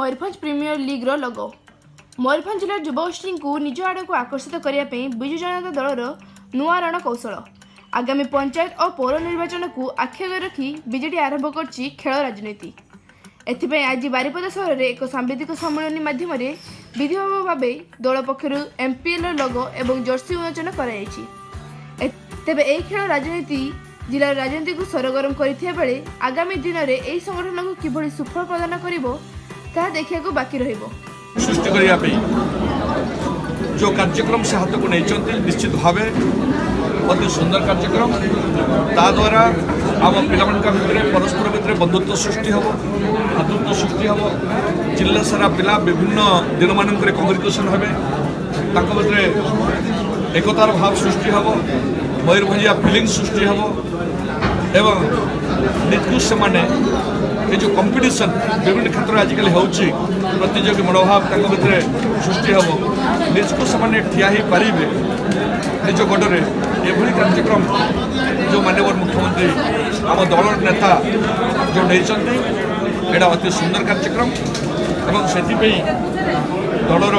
Mayurbhanj premiere league रो लोगो। मयूरभंज जिला युवगोष्ठी को निज आड़ को आकर्षित करने विजु जनता दलर नुआ रण कौशल। आगामी पंचायत और पौर निर्वाचन को आखिगे रखी बीजेडी आरंभ कर खेल राजनीति। एथिपाई आज बारिपदा सहर में एक सांबादिक सम्मेलन माध्यम विधिवत भाव दल पक्षर एमपीएल लोगो एवं जर्सी उन्मोचन कर तेबे यह खेल राजनीति जिलार राजनीति को सरगरम करथिया बेले आगामी दिन में यह संगठन को किभली सुफल प्रदान करिवो ताहा देखिया बाकी रहिबो। सृष्टि करिया पे जो कार्यक्रम से हाथ को नहीं निश्चित भाव अति सुंदर कार्यक्रम ता द्वारा आम पिला भितर परस्पर भितर बंधुत्व सृष्टि हम भातृत्व सृष्टि हम जिला सारा पिला विभिन्न दिन मानक कम्युनिकेशन हे एकतार भाव सृष्टि हम मयूरभंजिया फिलिंग सृष्टि हम एवं निजकू से ये जो कंपटीशन विभिन्न क्षेत्र में आजिकल होची प्रतियोगी मनोभाव भितर सृष्टि हम निजकू से ठिया ही पारे निज गडरे एभली कार्यक्रम जो माननीय मुख्यमंत्री आम दल नेता जो नहीं एटा अति सुंदर कार्यक्रम एवं से दलर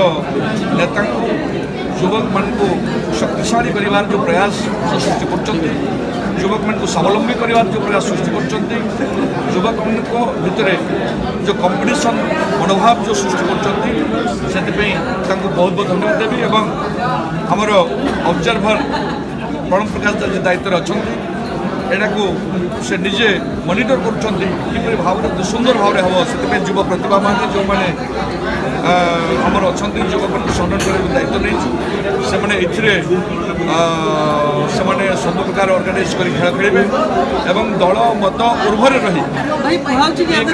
नेता युवक मान को शक्तिशाली कर जो प्रयास सृष्टि कर युवक मान को स्वावलंबी कर जो प्रयास सृष्टि कर युवक मान भितर जो कंपटीशन मनोभाव जो सृष्टि कर बहुत बहुत धन्यवाद देवी एवं आमर ऑब्जर्वर प्रणव प्रकाश जी दायित्व अच्छा एटा को से निजे मॉनिटर कर भाव सुंदर भाव हम से युव प्रतिभा मान जो मैंने आमर अच्छा युवक मान संरक्षण कर दायित्व नहीं से सब प्रकार ऑर्गेनाइज कर खेल खेलेंगे एवं दल मत उर्वर रही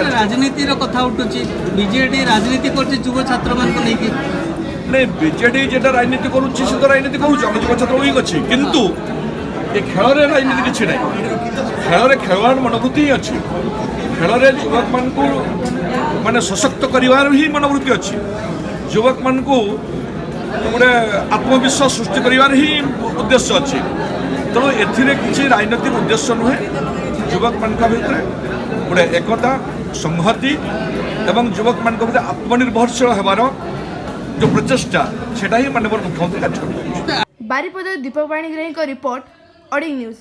राजनीति कथा उठुची बीजेडी राजनीति कर युव छात्र मान नहीं बीजेडी जेटा राजनीति करुच्ची से तो राजनीति करुच्च आम युव छात्र विंग अच्छी किंतु ये खेल राजनीति किसी ना खेल खेलवाड़ मनोवृत्ति ही अच्छी खेल युवक मान को माने सशक्त कर ही मनोवृत्ति अच्छी युवक मान को गोटे आत्मविश्वास सृष्टि कर ही उद्देश्य अच्छी तेणु एथिरे किसी राजनीतिक उद्देश्य नुहे युवक मान भितर गोटे एकता संहति एवं युवक मान भितर आत्मनिर्भरशील होवार जो प्रचेषा से माननीय मुख्यमंत्री कार्य बारिपदा दीपक पाणिग्राही रिपोर्ट ऑडिंग न्यूज।